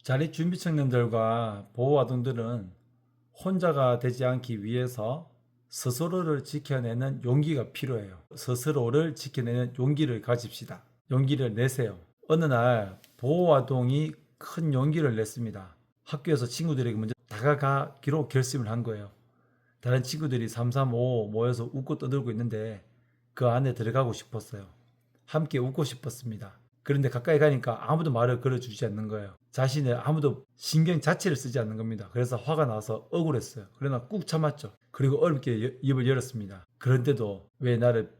자립준비 청년들과 보호아동들은 혼자가 되지 않기 위해서 스스로를 지켜내는 용기가 필요해요. 스스로를 지켜내는 용기를 가집시다. 용기를 내세요. 어느 날 보호아동이 큰 용기를 냈습니다. 학교에서 친구들에게 먼저 다가가기로 결심을 한 거예요. 다른 친구들이 335 모여서 웃고 떠들고 있는데 그 안에 들어가고 싶었어요. 함께 웃고 싶었습니다. 그런데 가까이 가니까 아무도 말을 걸어주지 않는 거예요. 자신의 아무도 신경 자체를 쓰지 않는 겁니다. 그래서 화가 나서 억울했어요. 그러나 꾹 참았죠. 그리고 어렵게 입을 열었습니다. 그런데도 왜 나를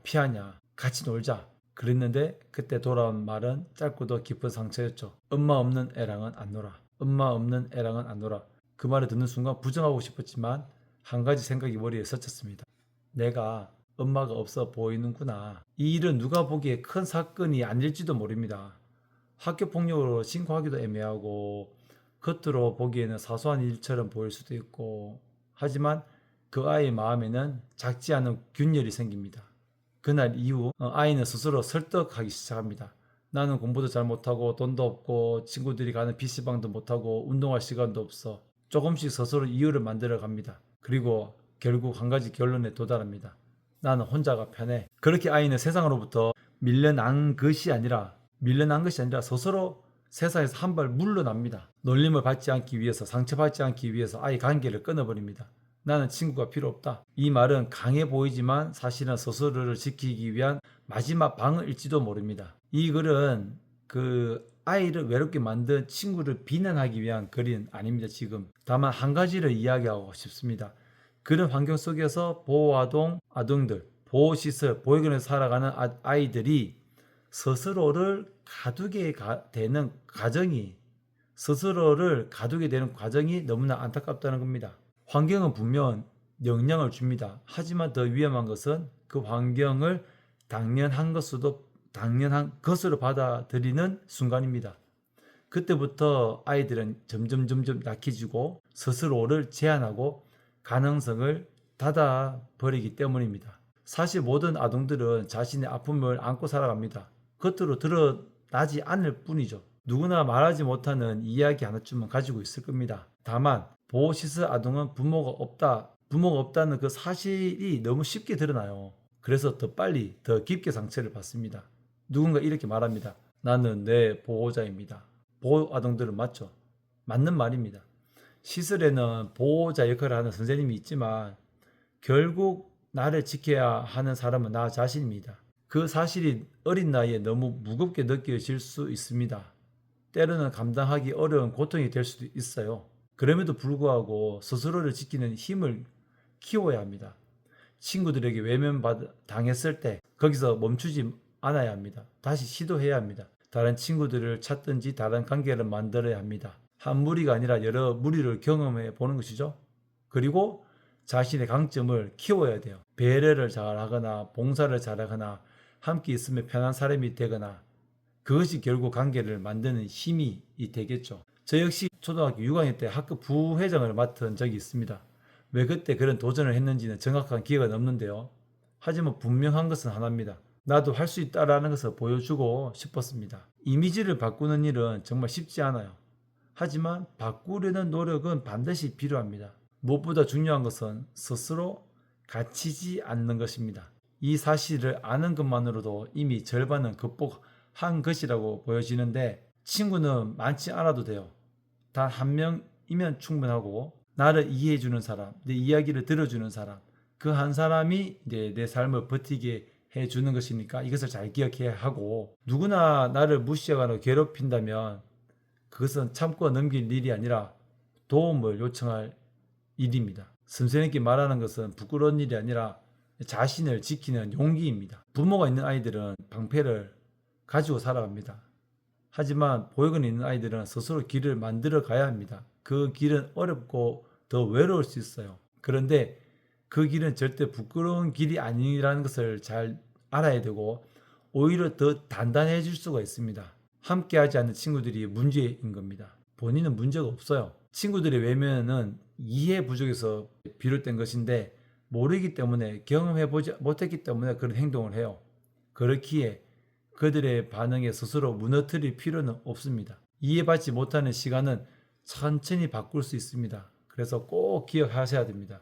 피하냐? 같이 놀자. 그랬는데 그때 돌아온 말은 짧고도 깊은 상처였죠. 엄마 없는 애랑은 안 놀아. 엄마 없는 애랑은 안 놀아. 그 말을 듣는 순간 부정하고 싶었지만 한 가지 생각이 머리에 스쳤습니다. 내가 엄마가 없어 보이는구나. 이 일은 누가 보기에 큰 사건이 아닐지도 모릅니다. 학교 폭력으로 신고하기도 애매하고 겉으로 보기에는 사소한 일처럼 보일 수도 있고 하지만 그 아이의 마음에는 작지 않은 균열이 생깁니다. 그날 이후 아이는 스스로 설득하기 시작합니다. 나는 공부도 잘 못하고 돈도 없고 친구들이 가는 PC방도 못하고 운동할 시간도 없어. 조금씩 스스로 이유를 만들어 갑니다. 그리고 결국 한 가지 결론에 도달합니다. 나는 혼자가 편해. 그렇게 아이는 세상으로부터 밀려난 것이 아니라 스스로 세상에서 한 발 물러납니다. 놀림을 받지 않기 위해서, 상처받지 않기 위해서 아이 관계를 끊어버립니다. 나는 친구가 필요 없다. 이 말은 강해 보이지만 사실은 스스로를 지키기 위한 마지막 방어일지도 모릅니다. 이 글은 그 아이를 외롭게 만든 친구를 비난하기 위한 글은 아닙니다. 지금 다만 한 가지를 이야기하고 싶습니다. 그런 환경 속에서 아동들, 보호시설, 보육원에서 살아가는 아이들이 스스로를 가두게 되는 과정이 너무나 안타깝다는 겁니다. 환경은 분명 영향을 줍니다. 하지만 더 위험한 것은 그 환경을 당연한 것으로 받아들이는 순간입니다. 그때부터 아이들은 점점 약해지고 스스로를 제한하고 가능성을 닫아버리기 때문입니다. 사실 모든 아동들은 자신의 아픔을 안고 살아갑니다. 겉으로 드러나지 않을 뿐이죠. 누구나 말하지 못하는 이야기 하나쯤은 가지고 있을 겁니다. 다만 보호시설 아동은 부모가 없다는 그 사실이 너무 쉽게 드러나요. 그래서 더 빨리 더 깊게 상처를 받습니다. 누군가 이렇게 말합니다. 나는 내 보호자입니다. 보호 아동들은 맞죠? 맞는 말입니다. 시설에는 보호자 역할을 하는 선생님이 있지만 결국 나를 지켜야 하는 사람은 나 자신입니다. 그 사실이 어린 나이에 너무 무겁게 느껴질 수 있습니다. 때로는 감당하기 어려운 고통이 될 수도 있어요. 그럼에도 불구하고 스스로를 지키는 힘을 키워야 합니다. 친구들에게 당했을 때 거기서 멈추지 않아야 합니다. 다시 시도해야 합니다. 다른 친구들을 찾든지 다른 관계를 만들어야 합니다. 한 무리가 아니라 여러 무리를 경험해 보는 것이죠. 그리고 자신의 강점을 키워야 돼요. 배려를 잘하거나 봉사를 잘하거나 함께 있으면 편한 사람이 되거나 그것이 결국 관계를 만드는 힘이 되겠죠. 저 역시 초등학교 6학년 때 학급 부회장을 맡은 적이 있습니다. 왜 그때 그런 도전을 했는지는 정확한 기억은 없는데요. 하지만 분명한 것은 하나입니다. 나도 할 수 있다라는 것을 보여주고 싶었습니다. 이미지를 바꾸는 일은 정말 쉽지 않아요. 하지만 바꾸려는 노력은 반드시 필요합니다. 무엇보다 중요한 것은 스스로 갇히지 않는 것입니다. 이 사실을 아는 것만으로도 이미 절반은 극복한 것이라고 보여지는데 친구는 많지 않아도 돼요. 단 한 명이면 충분하고 나를 이해해주는 사람, 내 이야기를 들어주는 사람, 그 한 사람이 내 삶을 버티게 해주는 것이니까 이것을 잘 기억해야 하고 누구나 나를 무시하거나 괴롭힌다면 그것은 참고 넘길 일이 아니라 도움을 요청할 일입니다. 선생님께 말하는 것은 부끄러운 일이 아니라 자신을 지키는 용기입니다. 부모가 있는 아이들은 방패를 가지고 살아갑니다. 하지만 보육원에 있는 아이들은 스스로 길을 만들어 가야 합니다. 그 길은 어렵고 더 외로울 수 있어요. 그런데 그 길은 절대 부끄러운 길이 아니라는 것을 잘 알아야 되고 오히려 더 단단해질 수가 있습니다. 함께하지 않는 친구들이 문제인 겁니다. 본인은 문제가 없어요. 친구들의 외면은 이해 부족에서 비롯된 것인데 모르기 때문에 경험해보지 못했기 때문에 그런 행동을 해요. 그렇기에 그들의 반응에 스스로 무너뜨릴 필요는 없습니다. 이해받지 못하는 시간은 천천히 바꿀 수 있습니다. 그래서 꼭 기억하셔야 됩니다.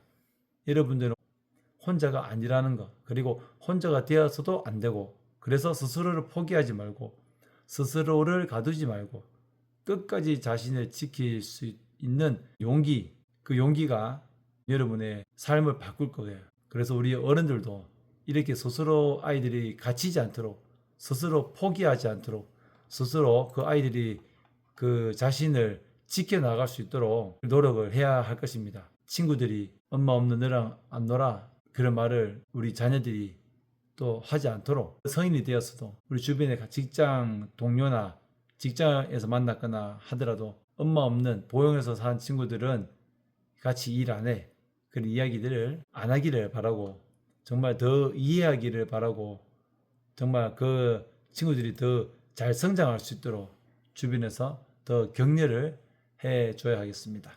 여러분들은 혼자가 아니라는 거, 그리고 혼자가 되어서도 안 되고, 그래서 스스로를 포기하지 말고 스스로를 가두지 말고 끝까지 자신을 지킬 수 있는 용기, 그 용기가 여러분의 삶을 바꿀 거예요. 그래서 우리 어른들도 이렇게 스스로 아이들이 갇히지 않도록, 스스로 포기하지 않도록, 스스로 그 아이들이 그 자신을 지켜나갈 수 있도록 노력을 해야 할 것입니다. 친구들이 엄마 없는 너랑 안 놀아, 그런 말을 우리 자녀들이 또 하지 않도록, 성인이 되었어도 우리 주변의 직장 동료나 직장에서 만났거나 하더라도 엄마 없는 보형에서 사는 친구들은 같이 일 안 해, 그런 이야기들을 안 하기를 바라고, 정말 더 이해하기를 바라고, 정말 그 친구들이 더 잘 성장할 수 있도록 주변에서 더 격려를 해 줘야 하겠습니다.